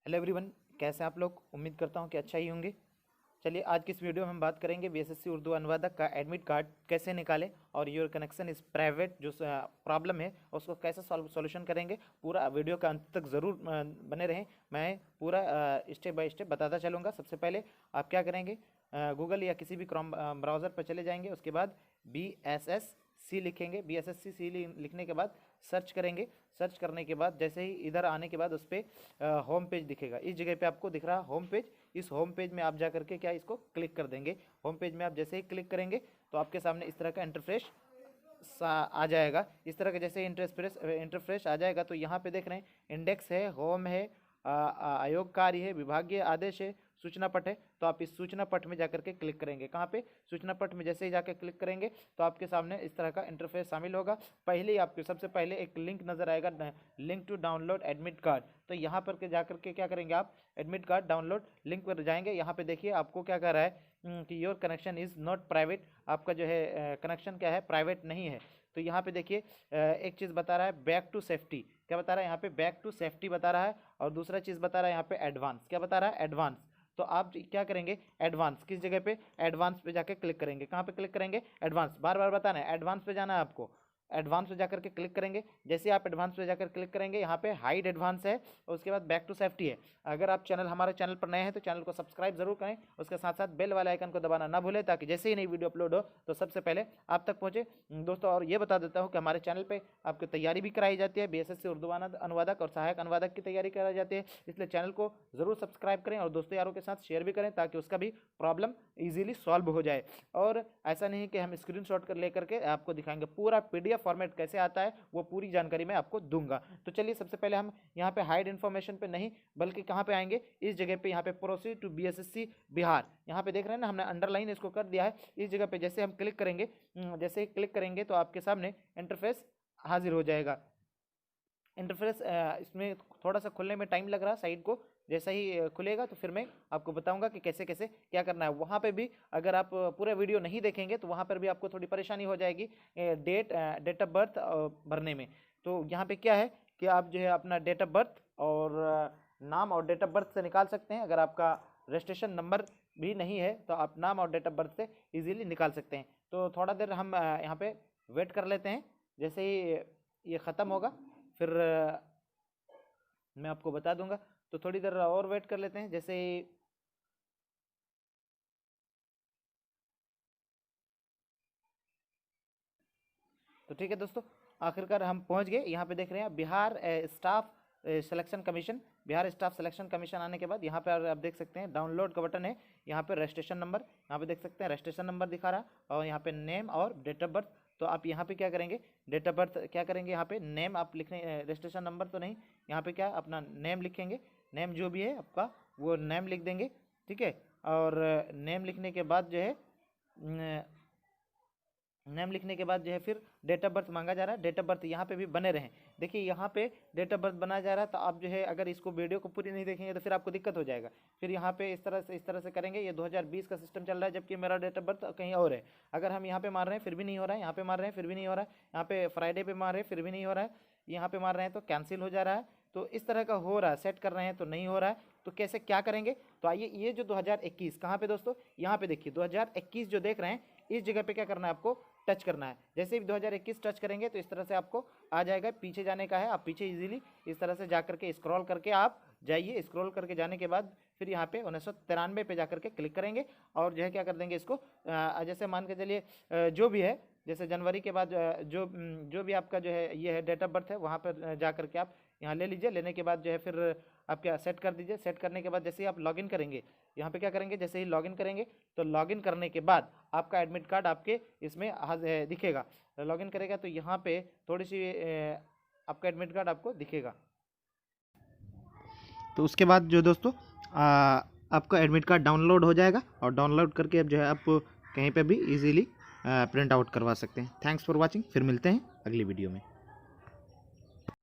Hello everyone, कैसे हैं आप लोग। उम्मीद करता हूं कि अच्छा ही होंगे। चलिए आज की इस वीडियो में हम बात करेंगे बीएसएससी उर्दू अनुवादक का एडमिट कार्ड कैसे निकालें और योर कनेक्शन इस प्राइवेट जो प्रॉब्लम है उसको कैसे सॉल्यूशन करेंगे। पूरा वीडियो का अंत तक ज़रूर बने रहें। मैं पूरा स्टेप बाय स्टेप बताता चलूँगा। सबसे पहले आप क्या करेंगे, गूगल या किसी भी क्रोम ब्राउज़र पर चले जाएंगे। उसके बाद BSSC लिखेंगे। BSSC लिखने के बाद सर्च करेंगे। सर्च करने के बाद जैसे ही इधर आने के बाद उस पर होम पेज दिखेगा। इस जगह पे आपको दिख रहा है होम पेज। इस होम पेज में आप जा करके क्या इसको क्लिक कर देंगे। होम पेज में आप जैसे ही क्लिक करेंगे तो आपके सामने इस तरह का इंटरफेस आ जाएगा। इस तरह का जैसे इंटरफेस आ जाएगा तो यहाँ पे देख रहे हैं इंडेक्स है, होम है, आयोग कार्य है, विभागीय आदेश है, सूचना पट है। तो आप इस सूचना पट में जाकर के क्लिक करेंगे। कहाँ पे? सूचना पट में जैसे ही जाकर क्लिक करेंगे तो आपके सामने इस तरह का इंटरफेस शामिल होगा। पहले ही आपको सबसे पहले एक लिंक नजर आएगा, link to download admit card. तो यहाँ पर के जाकर के क्या करेंगे, आप एडमिट कार्ड डाउनलोड लिंक पर जाएंगे। यहाँ पे देखिए आपको क्या कह रहा है कि your connection is not private. आपका जो है कनेक्शन क्या है, प्राइवेट नहीं है। तो यहाँ पे देखिए एक चीज़ बता रहा है बैक टू सेफ्टी। क्या बता रहा है यहाँ पे? बैक टू सेफ्टी बता रहा है। और दूसरा चीज़ बता रहा है यहाँ पे एडवांस। क्या बता रहा है? एडवांस। तो आप क्या करेंगे, एडवांस किस जगह पे? एडवांस पे जाके क्लिक करेंगे। कहाँ पे क्लिक करेंगे? एडवांस। बार बार बताना है, एडवांस पे जाना है आपको। एडवांस पे जाकर के क्लिक करेंगे। जैसे आप एडवांस पे जाकर क्लिक करेंगे यहाँ पे हाइड एडवांस है और उसके बाद बैक टू सेफ्टी है। अगर आप हमारे चैनल पर नए हैं तो चैनल को सब्सक्राइब जरूर करें। उसके साथ साथ बेल वाले आइकन को दबाना ना भूलें ताकि जैसे ही नई वीडियो अपलोड हो तो सबसे पहले आप तक पहुंचे दोस्तों। और ये बता देता हूँ कि हमारे चैनल पे आपकी तैयारी भी कराई जाती है। बीएसएससी उर्दू अनुवादक और सहायक अनुवादक की तैयारी कराई जाती है। इसलिए चैनल को जरूर सब्सक्राइब करें और दोस्तों यारों के साथ शेयर भी करें ताकि उसका भी प्रॉब्लम ईजिली सॉल्व हो जाए। और ऐसा नहीं कि हम स्क्रीनशॉट कर लेकर के आपको दिखाएंगे, पूरा PDF फॉर्मेट कैसे आता है वो पूरी जानकारी मैं आपको दूंगा। तो चलिए सबसे पहले हम यहाँ पे हाइड इन्फॉर्मेशन पे नहीं बल्कि कहाँ पे आएंगे, इस जगह पे यहाँ पे प्रोसीड टू BSSC बिहार। यहाँ पे देख रहे हैं ना, हमने अंडरलाइन इसको कर दिया है। इस जगह पे जैसे हम क्लिक करेंगे, जैसे ही क्लिक करेंगे तो आपके सामने इंटरफेस हाजिर हो जाएगा। इंटरफेस इसमें थोड़ा सा खुलने में टाइम लग रहा है साइड को। जैसा ही खुलेगा तो फिर मैं आपको बताऊंगा कि कैसे कैसे क्या करना है। वहाँ पे भी अगर आप पूरा वीडियो नहीं देखेंगे तो वहाँ पर भी आपको थोड़ी परेशानी हो जाएगी डेट ऑफ बर्थ भरने में। तो यहाँ पे क्या है कि आप जो है अपना डेट ऑफ बर्थ और नाम और डेट ऑफ बर्थ से निकाल सकते हैं। अगर आपका रजिस्ट्रेशन नंबर भी नहीं है तो आप नाम और डेट ऑफ बर्थ से इजीली निकाल सकते हैं। तो थोड़ा देर हम यहाँ पे वेट कर लेते हैं। जैसे ही ये ख़त्म होगा फिर मैं आपको बता दूंगा। तो थोड़ी देर और वेट कर लेते हैं। जैसे तो ठीक है दोस्तों, आखिरकार हम पहुंच गए। यहाँ पे देख रहे हैं Bihar staff selection commission. Bihar staff selection commission आने के बाद यहाँ पे आप देख सकते हैं डाउनलोड का बटन है। यहाँ पे रजिस्ट्रेशन नंबर, यहाँ पे देख सकते हैं रजिस्ट्रेशन नंबर दिखा रहा है और यहाँ पे नेम और डेट ऑफ बर्थ। तो आप यहाँ पे क्या करेंगे, डेट ऑफ बर्थ क्या करेंगे, यहाँ पे नेम आप लिखने, रजिस्ट्रेशन नंबर तो नहीं, यहाँ पे क्या अपना नेम लिखेंगे। नेम जो भी है आपका वो नेम लिख देंगे, ठीक है। और नेम लिखने के बाद जो है नेम लिखने के बाद जो है फिर डेट ऑफ बर्थ मांगा जा रहा है। डेट ऑफ बर्थ यहाँ पे भी बने रहें। देखिए यहाँ पे डेट ऑफ बर्थ बनाया जा रहा है। तो आप जो है अगर इसको वीडियो को पूरी नहीं देखेंगे तो फिर आपको दिक्कत हो जाएगा। फिर यहाँ पे इस तरह से करेंगे। ये 2020 का सिस्टम चल रहा है जबकि मेरा डेट ऑफ बर्थ कहीं और है। अगर हम यहाँ पे मार रहे हैं फिर भी नहीं हो रहा है, यहाँ पे मार रहे हैं फिर भी नहीं हो रहा है, यहाँ पे फ्राइडे पे मार रहे हैं फिर भी नहीं हो रहा है, यहाँ पे मार रहे हैं तो कैंसिल हो जा रहा है। तो इस तरह का हो रहा है, सेट कर रहे हैं तो नहीं हो रहा है। तो कैसे क्या करेंगे? तो आइए, ये जो 2021 कहाँ पे दोस्तों, यहाँ पे देखिए 2021 जो देख रहे हैं इस जगह पे क्या करना है, आपको टच करना है। जैसे ही 2021 टच करेंगे तो इस तरह से आपको आ जाएगा। पीछे जाने का है, आप पीछे इजीली इस तरह से जा करके स्क्रॉल करके आप जाइए। स्क्रॉल करके जाने के बाद फिर यहाँ पे 1993 पे जा करके क्लिक करेंगे और जो है क्या कर देंगे इसको, जैसे मान के चलिए जो भी है, जैसे जनवरी के बाद जो भी आपका जो है ये है डेट ऑफ बर्थ है वहाँ पर जा करके आप यहाँ ले लीजिए। लेने के बाद जो है फिर आप क्या सेट कर दीजिए। सेट करने के बाद जैसे ही आप लॉगिन करेंगे, यहाँ पे क्या करेंगे, जैसे ही लॉगिन करेंगे तो लॉगिन करने के बाद आपका एडमिट कार्ड आपके इसमें दिखेगा। लॉगिन करेगा तो यहाँ पे थोड़ी सी आपका एडमिट कार्ड आपको दिखेगा। तो उसके बाद जो दोस्तों आपका एडमिट कार्ड डाउनलोड हो जाएगा और डाउनलोड करके अब जो है आप कहीं पे भी इजीली प्रिंट आउट करवा सकते हैं। Thanks for watching. फिर मिलते हैं अगली वीडियो में।